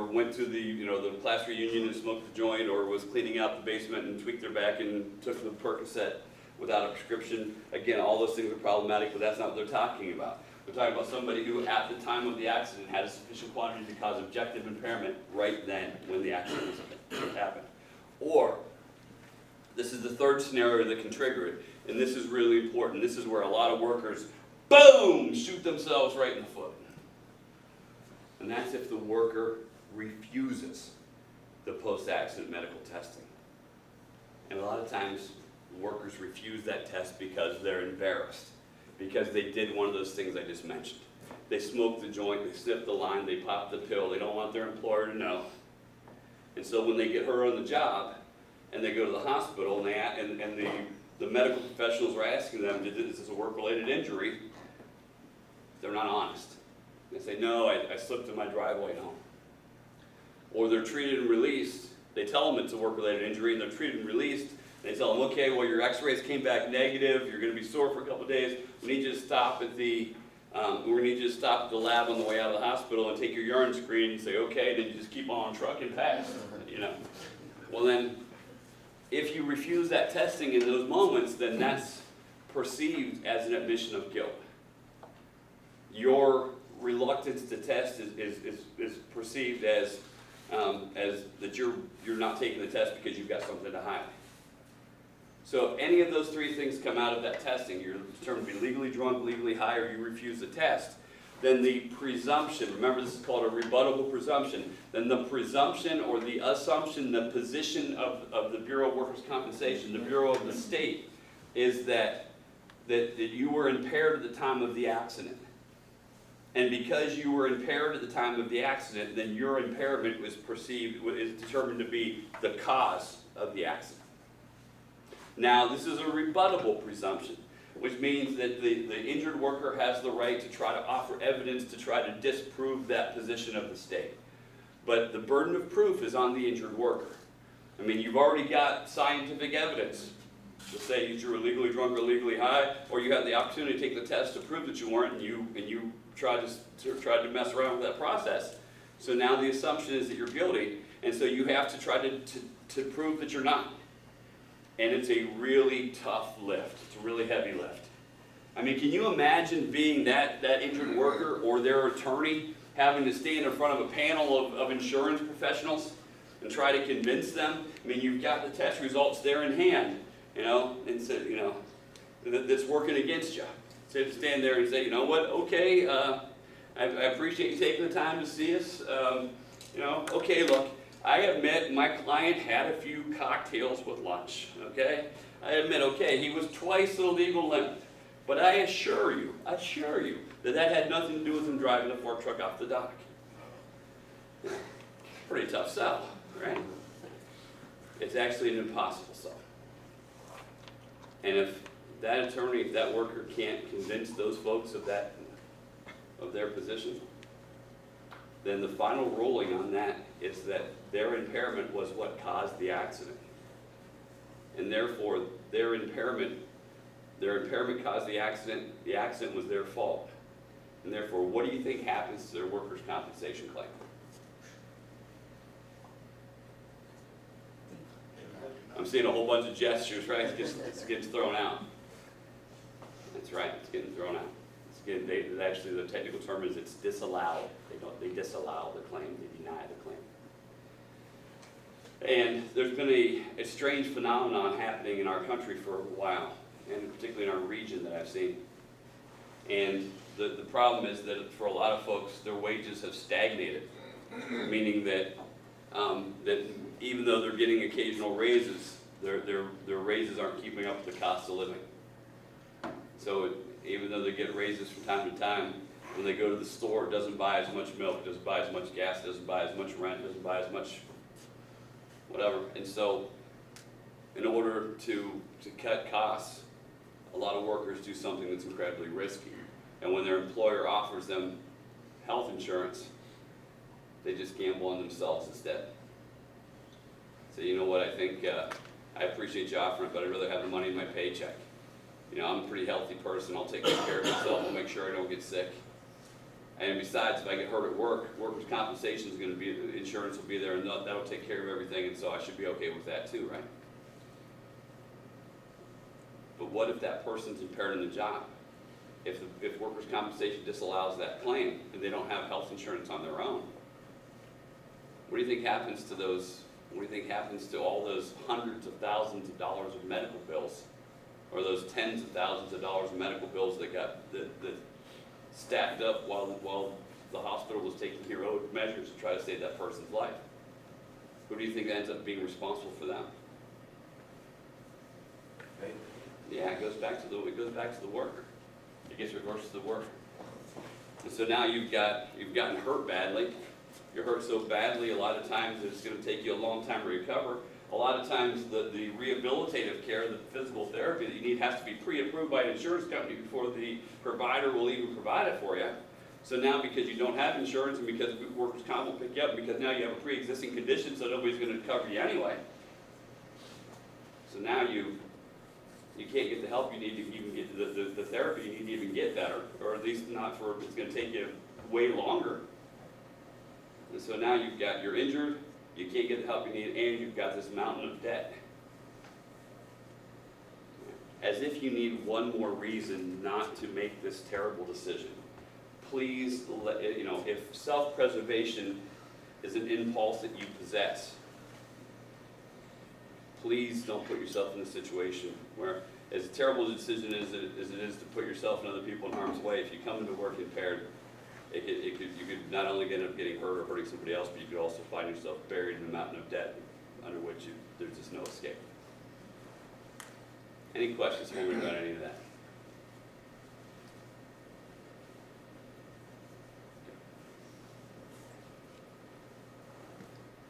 went to the class reunion and smoked a joint, or was cleaning out the basement and tweaked their back and took the Percocet without a prescription. Again, all those things are problematic, but that's not what they're talking about. We're talking about somebody who, at the time of the accident, had a sufficient quantity to cause objective impairment right then when the accident happened. Or, this is the third scenario that can trigger it, and this is really important. This is where a lot of workers, boom, shoot themselves right in the foot. And that's if the worker refuses the post-accident medical testing. And a lot of times, workers refuse that test because they're embarrassed, because they did one of those things I just mentioned. They smoked the joint, they sniffed the line, they popped the pill, they don't want their employer to know. And so when they get hurt on the job, and they go to the hospital, and the medical professionals are asking them, is this a work-related injury? They're not honest. They say, no, I slipped in my driveway, no. Or they're treated and released. They tell them it's a work-related injury, and they're treated and released. They tell them, okay, well, your x-rays came back negative, you're going to be sore for a couple of days, we need you to stop at the lab on the way out of the hospital and take your urine screen and say, okay, then you just keep on trucking past, Well then, if you refuse that testing in those moments, then that's perceived as an admission of guilt. Your reluctance to test is perceived as that you're not taking the test because you've got something to hide. So if any of those three things come out of that testing, you're determined to be legally drunk, legally high, or you refuse the test, then the presumption, remember this is called a rebuttable presumption, then the presumption or the assumption, the position of the Bureau of Workers' Compensation, the Bureau of the state, is that you were impaired at the time of the accident. And because you were impaired at the time of the accident, then your impairment is determined to be the cause of the accident. Now, this is a rebuttable presumption, which means that the injured worker has the right to try to offer evidence to try to disprove that position of the state. But the burden of proof is on the injured worker. I mean, you've already got scientific evidence to say that you were legally drunk or legally high, or you had the opportunity to take the test to prove that you weren't, and you tried to mess around with that process. So now the assumption is that you're guilty, and so you have to try to prove that you're not. And it's a really tough lift. It's a really heavy lift. I mean, can you imagine being that injured worker or their attorney having to stand in front of a panel of insurance professionals and try to convince them? I mean, you've got the test results there in hand, and so, that's working against you. So you have to stand there and say, you know what, okay, I appreciate you taking the time to see us. Okay, look, I admit my client had a few cocktails with lunch, okay? I admit, okay, he was twice the legal limit. But I assure you, that had nothing to do with him driving the fork truck off the dock. Pretty tough sell, right? It's actually an impossible sell. And if that attorney, if that worker can't convince those folks of their position, then the final ruling on that is that their impairment was what caused the accident. And therefore, their impairment caused the accident was their fault. And therefore, what do you think happens to their workers' compensation claim? I'm seeing a whole bunch of gestures, right? It's getting thrown out. That's right, it's getting thrown out. Actually, the technical term is it's disallowed. They disallow the claim, they deny the claim. And there's been a strange phenomenon happening in our country for a while, and particularly in our region that I've seen. And the problem is that for a lot of folks, their wages have stagnated, meaning that even though they're getting occasional raises, their raises aren't keeping up with the cost of living. So even though they get raises from time to time, when they go to the store, it doesn't buy as much milk, doesn't buy as much gas, doesn't buy as much rent, doesn't buy as much whatever. And so in order to cut costs, a lot of workers do something that's incredibly risky. And when their employer offers them health insurance, they just gamble on themselves instead. So you know what, I think, I appreciate you offering it, but I'd rather have the money in my paycheck. You know, I'm a pretty healthy person, I'll take good care of myself, I'll make sure I don't get sick. And besides, if I get hurt at work, workers' compensation is going to be, insurance will be there, and that'll take care of everything, and so I should be okay with that too, right? But what if that person's impaired in the job? If workers' compensation disallows that claim, and they don't have health insurance on their own, what do you think happens to those? What do you think happens to all those hundreds of thousands of dollars of medical bills, or those tens of thousands of dollars of medical bills that got that stacked up while the hospital was taking heroic measures to try to save that person's life? Who do you think ends up being responsible for them? Yeah, it goes back to the worker. It gets reversed to the worker. And so now you've gotten hurt badly. You're hurt so badly, a lot of times it's going to take you a long time to recover. A lot of times the rehabilitative care, the physical therapy that you need has to be pre-approved by an insurance company before the provider will even provide it for you. So now because you don't have insurance and because workers' comp will pick you up, because now you have a pre-existing condition so nobody's going to cover you anyway. So now you can't get the help you need to even get the therapy you need to even get that, or at least not for, it's going to take you way longer. And so now you're injured, you can't get the help you need, and you've got this mountain of debt. As if you need one more reason not to make this terrible decision. Please, if self-preservation is an impulse that you possess, please don't put yourself in a situation where, as terrible a decision as it is to put yourself and other people in harm's way, if you come into work impaired, you could not only end up getting hurt or hurting somebody else, but you could also find yourself buried in a mountain of debt under which there's just no escape. Any questions for me about any of that?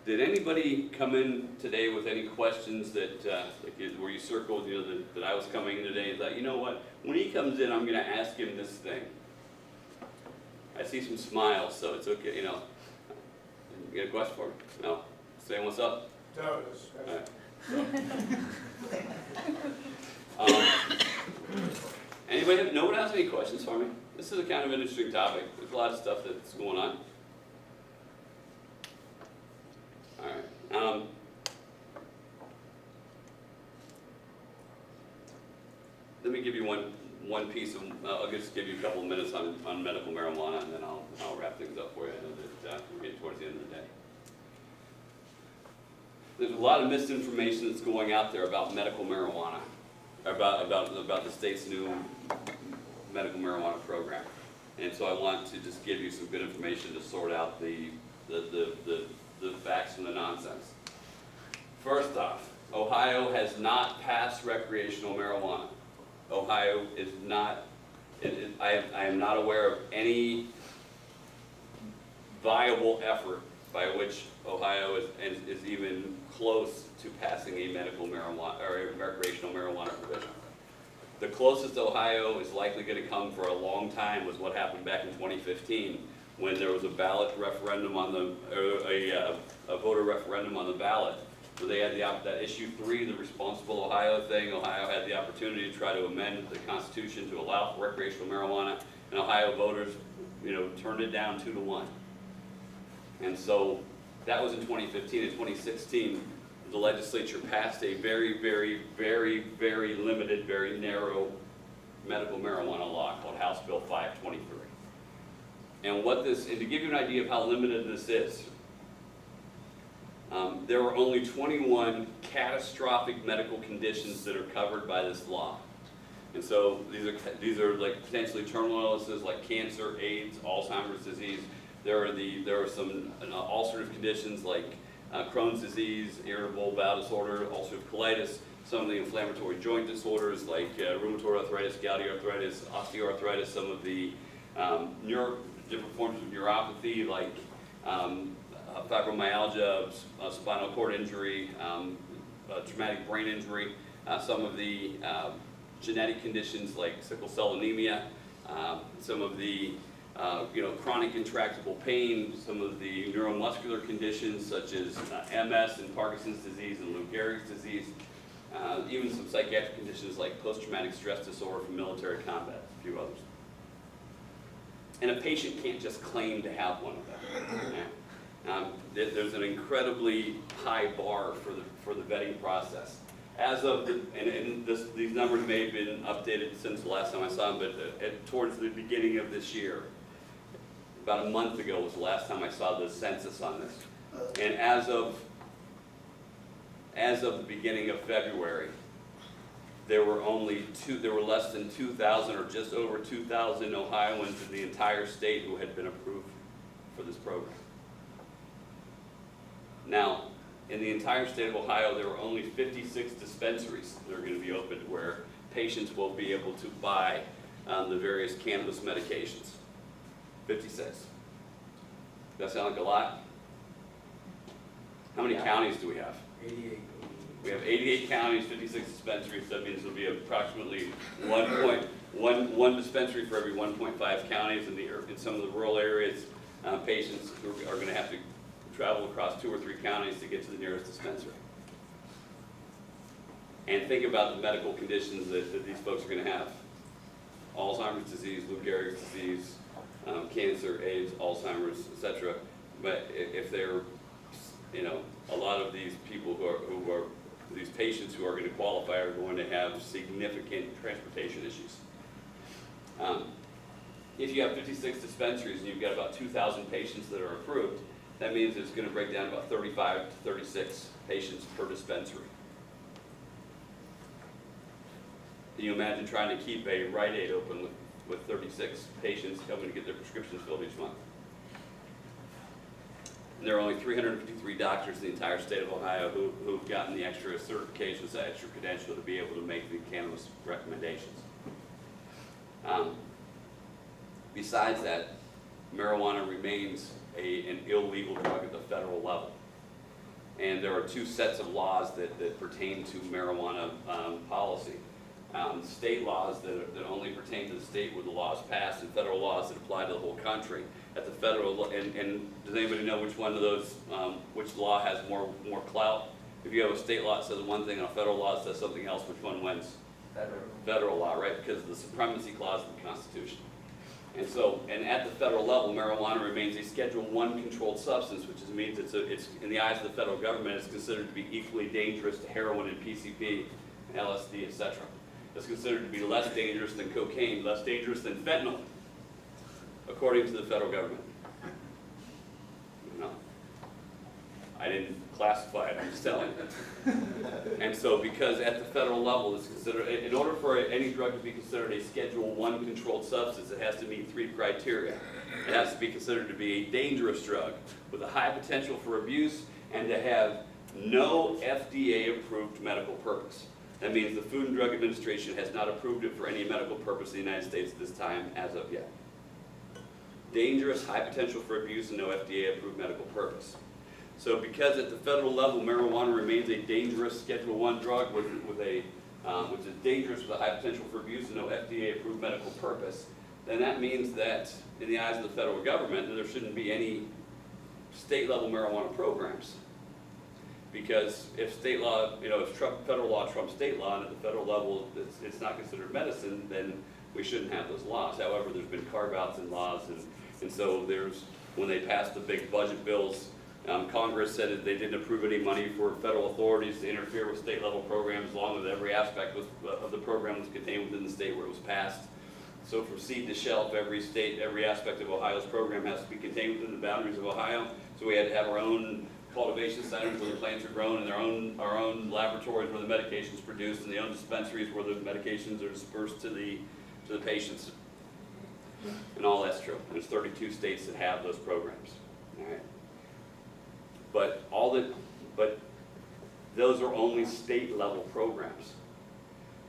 Did anybody come in today with any questions that where you circled, that I was coming in today and thought, you know what, when he comes in, I'm going to ask him this thing. I see some smiles, so it's okay, You get a question for me? No? Saying what's up? No, All right. Anybody, no one has any questions for me? This is a kind of an interesting topic. There's a lot of stuff that's going on. All right. Let me give you one piece of, I'll just give you a couple of minutes on medical marijuana, and then I'll wrap things up for you. I know that we're getting towards the end of the day. There's a lot of misinformation that's going out there about medical marijuana, about the state's new medical marijuana program. And so I want to just give you some good information to sort out the facts from the nonsense. First off, Ohio has not passed recreational marijuana. Ohio is not, I am not aware of any viable effort by which Ohio is even close to passing a medical marijuana or a recreational marijuana provision. The closest Ohio is likely going to come for a long time was what happened back in 2015, when there was a ballot referendum on the, or a voter referendum on the ballot, where they had that issue 3, the Responsible Ohio thing. Ohio had the opportunity to try to amend the Constitution to allow for recreational marijuana, and Ohio voters, turned it down 2-1. And so that was in 2015. In 2016, the legislature passed a very, very, very, very limited, very narrow medical marijuana law called House Bill 523. And to give you an idea of how limited this is, there were only 21 catastrophic medical conditions that are covered by this law. And so these are like potentially terminal illnesses like cancer, AIDS, Alzheimer's disease. There are some ulcerative conditions like Crohn's disease, irritable bowel disorder, ulcerative colitis, some of the inflammatory joint disorders like rheumatoid arthritis, gouty arthritis, osteoarthritis, some of the different forms of neuropathy like fibromyalgia, spinal cord injury, traumatic brain injury, some of the genetic conditions like sickle cell anemia, some of the chronic intractable pain, some of the neuromuscular conditions such as MS and Parkinson's disease and Lou Gehrig's disease, even some psychiatric conditions like post-traumatic stress disorder from military combat, a few others. And a patient can't just claim to have one of them. There's an incredibly high bar for the vetting process. As of these numbers may have been updated since the last time I saw them, but towards the beginning of this year, about a month ago was the last time I saw the census on this. And as of the beginning of February, there were less than 2,000 or just over 2,000 Ohioans in the entire state who had been approved for this program. Now, in the entire state of Ohio, there were only 56 dispensaries that are going to be opened where patients will be able to buy the various cannabis medications. 56. Does that sound like a lot? How many counties do we have? 88. We have 88 counties, 56 dispensaries. That means there'll be approximately one dispensary for every 1.5 counties. In some of the rural areas, patients are going to have to travel across 2 or 3 counties to get to the nearest dispensary. And think about the medical conditions that these folks are going to have. Alzheimer's disease, Lou Gehrig's disease, cancer, AIDS, Alzheimer's, etc. But if they're, a lot of these people who are these patients who are going to qualify are going to have significant transportation issues. If you have 56 dispensaries and you've got about 2,000 patients that are approved, that means it's going to break down about 35 to 36 patients per dispensary. Can you imagine trying to keep a Rite Aid open with 36 patients coming to get their prescriptions filled each month? And there are only 353 doctors in the entire state of Ohio who've gotten the extra certifications, that extra credential to be able to make the cannabis recommendations. Besides that, marijuana remains an illegal drug at the federal level. And there are 2 sets of laws that pertain to marijuana policy. State laws that only pertain to the state where the law is passed, and federal laws that apply to the whole country. At the federal, and does anybody know which one of those, which law has more clout? If you have a state law that says one thing and a federal law that says something else, which one wins? Federal law, right? Because of the supremacy clause of the Constitution. And at the federal level, marijuana remains a Schedule I controlled substance, which means it's in the eyes of the federal government, it's considered to be equally dangerous to heroin and PCP, and LSD, etc. It's considered to be less dangerous than cocaine, less dangerous than fentanyl, according to the federal government. I didn't classify it, I'm just telling you. And so because at the federal level, it's considered, in order for any drug to be considered a Schedule I controlled substance, it has to meet 3 criteria. It has to be considered to be a dangerous drug with a high potential for abuse and to have no FDA-approved medical purpose. That means the Food and Drug Administration has not approved it for any medical purpose in the United States at this time as of yet. Dangerous, high potential for abuse, and no FDA-approved medical purpose. So because at the federal level, marijuana remains a dangerous Schedule I drug with a which is dangerous with a high potential for abuse and no FDA-approved medical purpose, then that means that in the eyes of the federal government, there shouldn't be any state-level marijuana programs. Because if state law, if federal law trumps state law, and at the federal level it's not considered medicine, then we shouldn't have those laws. However, there's been carve-outs in laws, and so when they passed the big budget bills, Congress said that they didn't approve any money for federal authorities to interfere with state-level programs, as long as every aspect of the program was contained within the state where it was passed. So from seed to shelf, every state, every aspect of Ohio's program has to be contained within the boundaries of Ohio. So we had to have our own cultivation centers where the plants are grown, and our own laboratories where the medication is produced, and the own dispensaries where the medications are dispersed to the patients. And all that's true. There's 32 states that have those programs. All right. But those are only state level programs.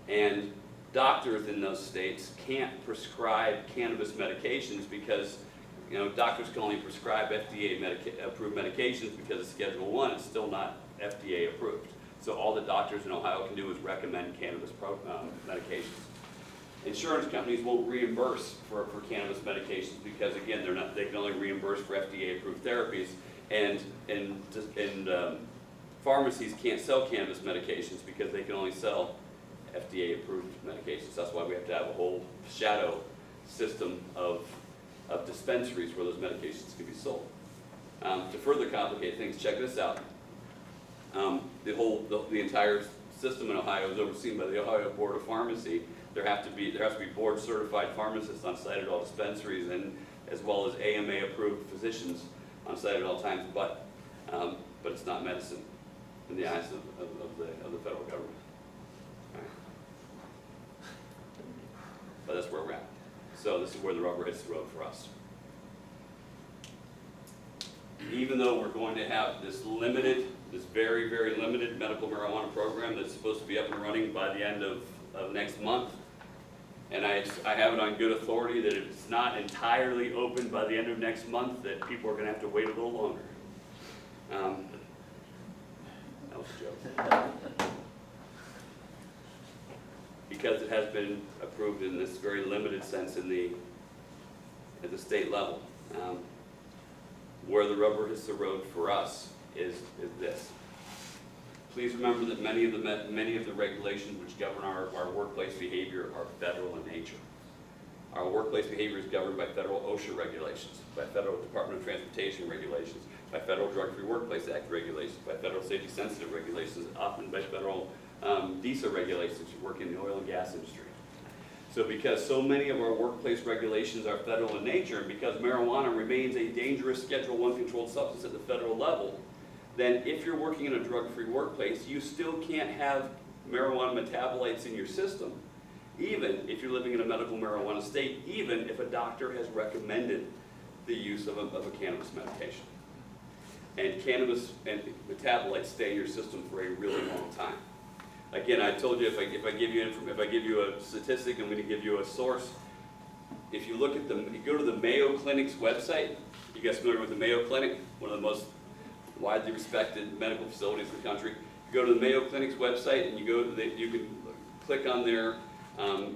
And doctors in those states can't prescribe cannabis medications because doctors can only prescribe FDA-approved medications because it's Schedule I, it's still not FDA approved. So all the doctors in Ohio can do is recommend cannabis medications. Insurance companies won't reimburse for cannabis medications because, again, they can only reimburse for FDA-approved therapies, and pharmacies can't sell cannabis medications because they can only sell FDA-approved medications. That's why we have to have a whole shadow system of dispensaries where those medications can be sold. To further complicate things, check this out. The entire system in Ohio is overseen by the Ohio Board of Pharmacy. There has to be board certified pharmacists on site at all dispensaries, and as well as AMA approved physicians on site at all times. But it's not medicine in the eyes of the federal government. All right. But that's where we're at. So this is where the rubber hits the road for us. Even though we're going to have this very, very limited medical marijuana program that's supposed to be up and running by the end of next month, and I have it on good authority that if it's not entirely open by the end of next month, that people are going to have to wait a little longer. That was a joke. Because it has been approved in this very limited sense at the state level. Where the rubber hits the road for us is this. Please remember that many of the regulations which govern our workplace behavior are federal in nature. Our workplace behavior is governed by federal OSHA regulations, by federal Department of Transportation regulations, by federal Drug-Free Workplace Act regulations, by federal safety-sensitive regulations, often by federal DISA regulations if you work in the oil and gas industry. So because so many of our workplace regulations are federal in nature, and because marijuana remains a dangerous Schedule I controlled substance at the federal level, then if you're working in a drug-free workplace, you still can't have marijuana metabolites in your system, even if you're living in a medical marijuana state, even if a doctor has recommended the use of a cannabis medication. And cannabis and metabolites stay in your system for a really long time. Again, I told you if I give you a statistic, I'm going to give you a source. If you look at you go to the Mayo Clinic's website. You guys familiar with the Mayo Clinic? One of the most widely respected medical facilities in the country. You go to the Mayo Clinic's website and you can click on their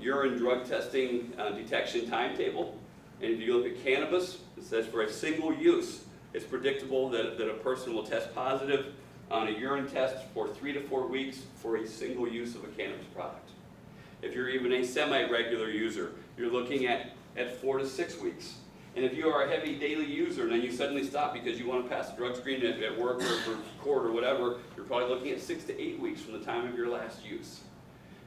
urine drug testing detection timetable. And if you look at cannabis, it says for a single use, it's predictable that a person will test positive on a urine test for 3 to 4 weeks for a single use of a cannabis product. If you're even a semi-regular user, you're looking at 4 to 6 weeks. And if you are a heavy daily user and then you suddenly stop because you want to pass a drug screen at work or for court or whatever, you're probably looking at 6 to 8 weeks from the time of your last use.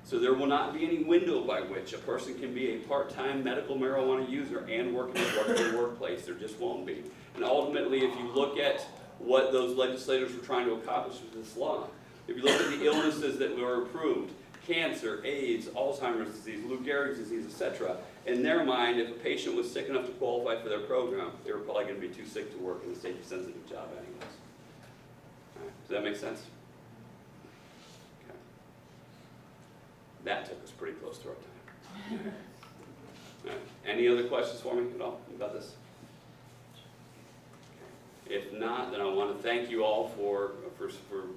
So there will not be any window by which a person can be a part-time medical marijuana user and work in a drug-free workplace. There just won't be. And ultimately, if you look at what those legislators were trying to accomplish with this law, if you look at the illnesses that were approved, cancer, AIDS, Alzheimer's disease, Lou Gehrig's disease, etc., in their mind, if a patient was sick enough to qualify for their program, they were probably going to be too sick to work in a safety-sensitive job anyways. All right. Does that make sense? Okay. That took us pretty close to our time. All right. Any other questions for me at all about this? If not, then I want to thank you all for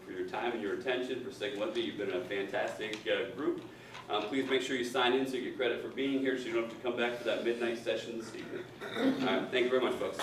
your time and your attention, for sticking with me. You've been a fantastic group. Please make sure you sign in so you get credit for being here, so you don't have to come back for that midnight session this evening. All right, thank you very much, folks.